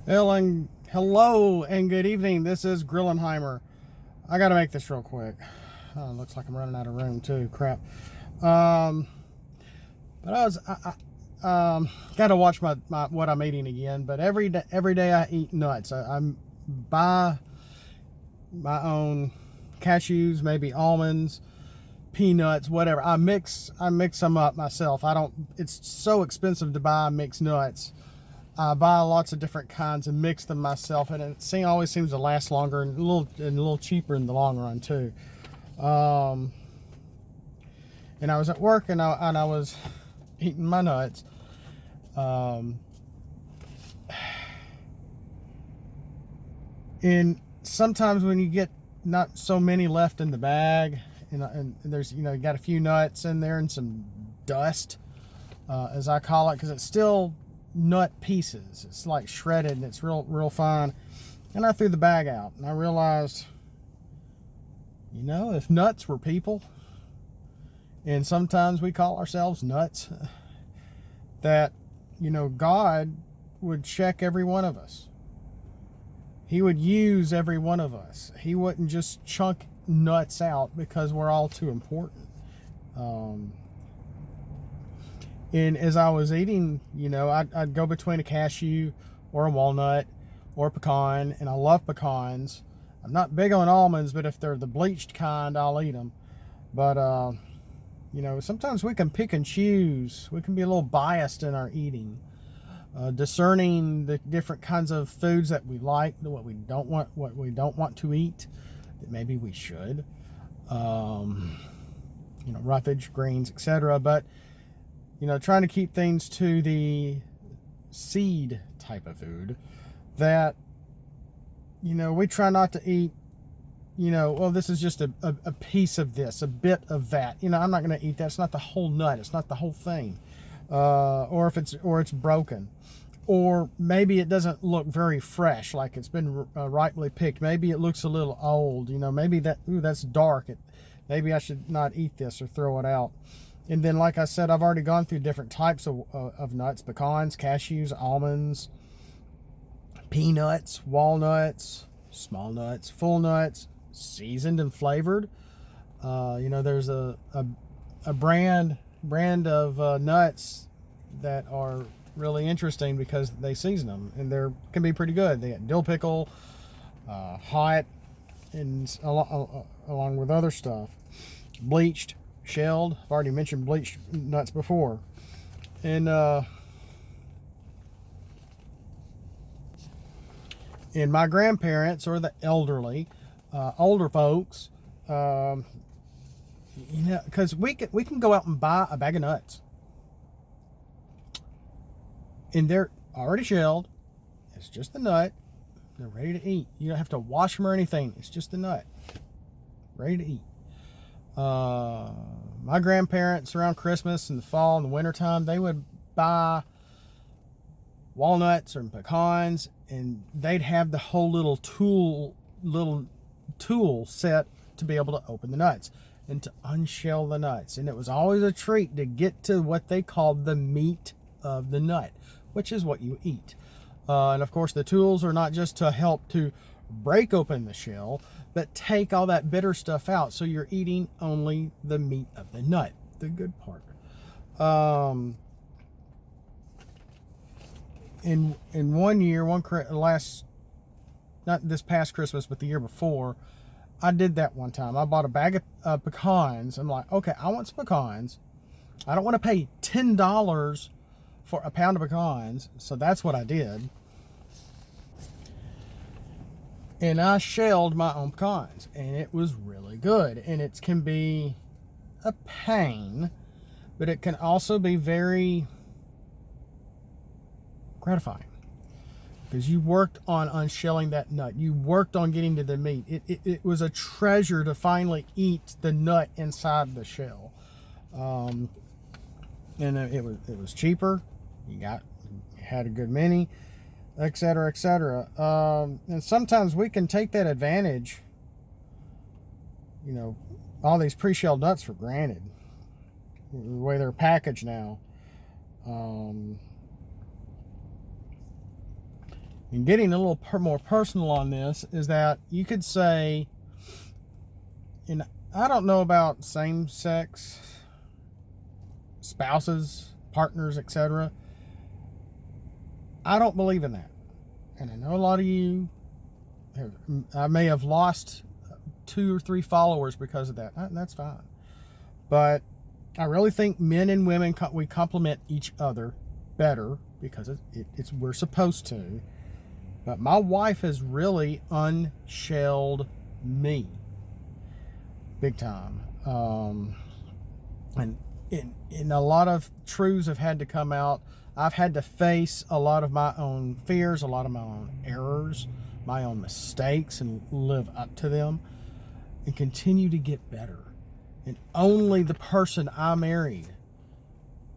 Hello and good evening. This is Grillenheimer. I got to make this real quick. Looks like I'm running out of room too. Crap. But I got to watch my what I'm eating again. But every day I eat nuts. I buy my own cashews, maybe almonds, peanuts, whatever. I mix them up myself. I don't. It's so expensive to buy mixed nuts. I buy lots of different kinds and mix them myself, and it always seems to last longer and a little cheaper in the long run too. And I was at work and I was eating my nuts. And sometimes when you get not so many left in the bag, and there's you got a few nuts in there and some dust, as I call it, because it's still nut pieces. It's like shredded and it's real fine. And I threw the bag out and I realized, if nuts were people, and sometimes we call ourselves nuts, that God would check every one of us. He would use every one of us. He wouldn't just chunk nuts out because we're all too important. And as I was eating, I'd go between a cashew or a walnut or a pecan, and I love pecans. I'm not big on almonds, but if they're the bleached kind, I'll eat them. But, sometimes we can pick and choose. We can be a little biased in our eating, discerning the different kinds of foods that we like, what we don't want to eat, that maybe we should. Roughage, greens, etc. But trying to keep things to the seed type of food that, we try not to eat, this is just a piece of this, a bit of that. I'm not going to eat that. It's not the whole nut. It's not the whole thing. Or it's broken. Or maybe it doesn't look very fresh, like it's been rightly picked. Maybe it looks a little old. Maybe that's dark. Maybe I should not eat this or throw it out. And then, like I said, I've already gone through different types of nuts: pecans, cashews, almonds, peanuts, walnuts, small nuts, full nuts, seasoned and flavored. There's a brand of nuts that are really interesting because they season them, and they can be pretty good. They got dill pickle, hot, and along with other stuff. Bleached, shelled. I've already mentioned bleached nuts before. And my grandparents, or the elderly, older folks, because we can go out and buy a bag of nuts, and they're already shelled. It's just the nut. They're ready to eat. You don't have to wash them or anything. It's just the nut, ready to eat. My grandparents around Christmas in the fall and the wintertime, they would buy walnuts or pecans, and they'd have the whole little tool set to be able to open the nuts and to unshell the nuts. And it was always a treat to get to what they called the meat of the nut, which is what you eat. And of course, the tools are not just to help to break open the shell, but take all that bitter stuff out, so you're eating only the meat of the nut, the good part. In 1 year, not this past Christmas, but the year before, I did that one time. I bought a bag of pecans. I'm like, okay, I want some pecans. I don't want to pay $10 for a pound of pecans, so that's what I did. And I shelled my own pecans, and it was really good. And it can be a pain, but it can also be very gratifying, because you worked on unshelling that nut. You worked on getting to the meat. It was a treasure to finally eat the nut inside the shell. And it was cheaper. You had a good many, etc., etc. And sometimes we can take that advantage, all these pre-shelled nuts for granted, the way they're packaged now. And getting a little more personal on this is that you could say, and I don't know about same-sex spouses, partners, etc. I don't believe in that. And I know a lot of you I may have lost 2 or 3 followers because of that. That's fine. But I really think men and women, we complement each other better because it's we're supposed to. But my wife has really unshelled me big time. And a lot of truths have had to come out. I've had to face a lot of my own fears, a lot of my own errors, my own mistakes, and live up to them and continue to get better. And only the person I married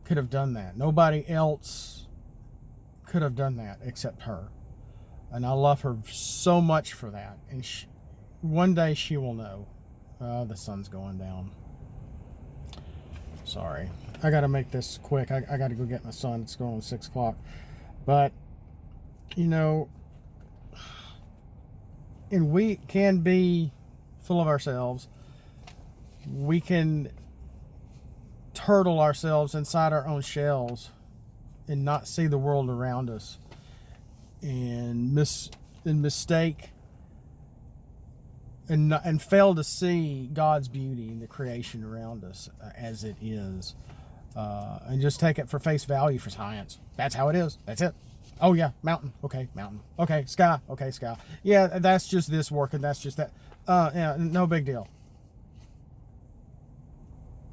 could have done that. Nobody else could have done that except her. And I love her so much for that. And one day she will know. The sun's going down. Sorry. I got to make this quick. I got to go get my son. It's going on 6 o'clock. But, you know, and we can be full of ourselves. We can turtle ourselves inside our own shells and not see the world around us and mistake and fail to see God's beauty in the creation around us as it is, and just take it for face value for science. That's how it is. That's it. Oh yeah, mountain. Okay, mountain. Okay, sky. Okay, sky. Yeah, that's just this working. That's just that. Yeah, no big deal.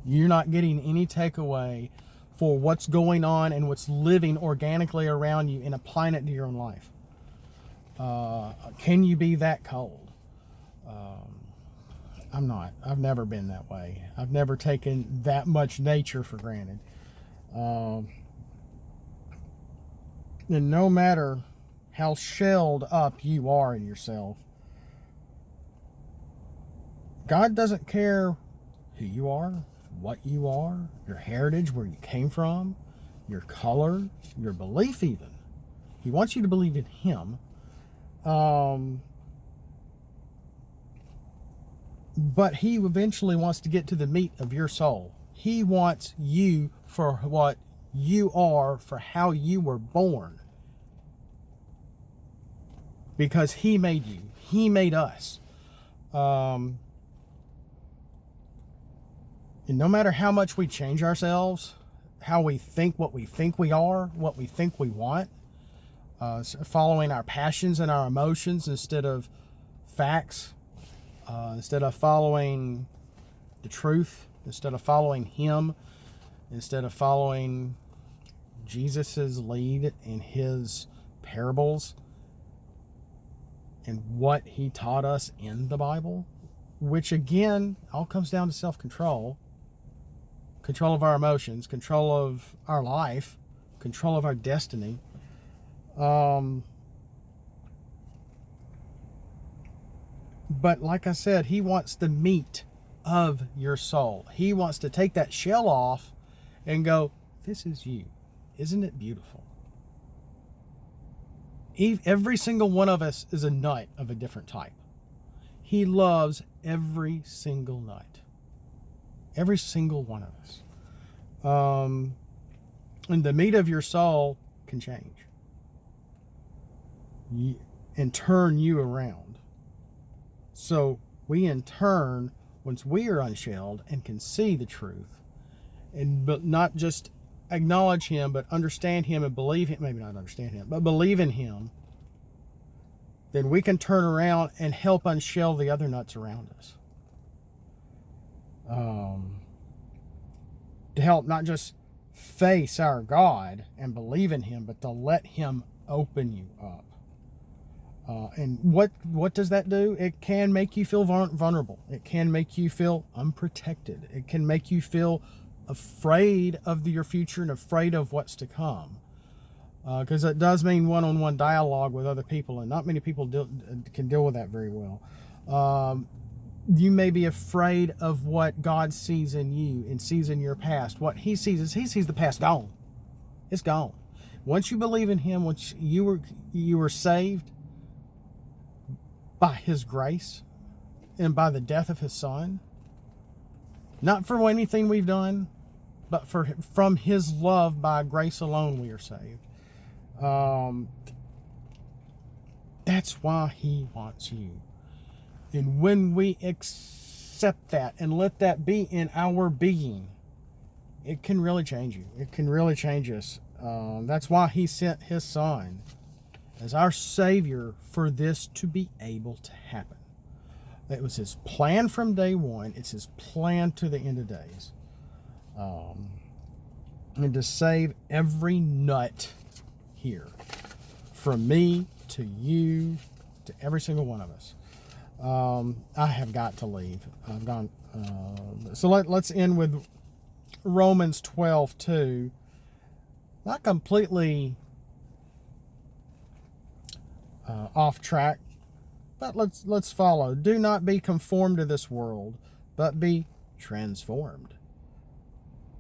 You're not getting any takeaway for what's going on and what's living organically around you and applying it to your own life. Can you be that cold? I'm not. I've never been that way. I've never taken that much nature for granted. And no matter how shelled up you are in yourself, God doesn't care who you are, what you are, your heritage, where you came from, your color, your belief even. He wants you to believe in Him. But He eventually wants to get to the meat of your soul. He wants you for what you are, for how you were born. Because He made you. He made us. And no matter how much we change ourselves, how we think, what we think we are, what we think we want, following our passions and our emotions instead of facts, instead of following the truth, instead of following Him, instead of following Jesus's lead in His parables and what He taught us in the Bible, which again all comes down to self-control, control of our emotions, control of our life, control of our destiny. But like I said, He wants the meat of your soul. He wants to take that shell off and go, this is you. Isn't it beautiful? Every single one of us is a nut of a different type. He loves every single nut. Every single one of us. And the meat of your soul can change and turn you around. So we in turn, once we are unshelled and can see the truth, but not just acknowledge Him, but understand Him and believe Him, maybe not understand Him, but believe in Him, then we can turn around and help unshell the other nuts around us. To help not just face our God and believe in Him, but to let Him open you up. And what does that do? It can make you feel vulnerable. It can make you feel unprotected. It can make you feel afraid of your future and afraid of what's to come. Because it does mean one-on-one dialogue with other people, and not many people can deal with that very well. You may be afraid of what God sees in you and sees in your past. What He sees is He sees the past gone. It's gone. Once you believe in him, once you were saved by his grace and by the death of his son, not for anything we've done, but from his love, by grace alone we are saved. That's why he wants you. And when we accept that and let that be in our being, it can really change you. It can really change us. That's why he sent his son as our Savior, for this to be able to happen. It was his plan from day one. It's his plan to the end of days. And to save every nut here, from me to you to every single one of us. I have got to leave. I've gone. So let's end with Romans 12:2. Not completely off track, but let's follow. Do not be conformed to this world, but be transformed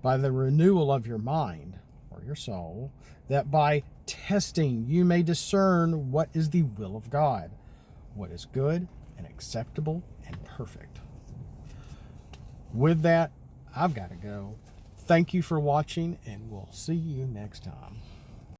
by the renewal of your mind, or your soul, that by testing you may discern what is the will of God, what is good and acceptable and perfect. With that, I've got to go. Thank you for watching, and we'll see you next time.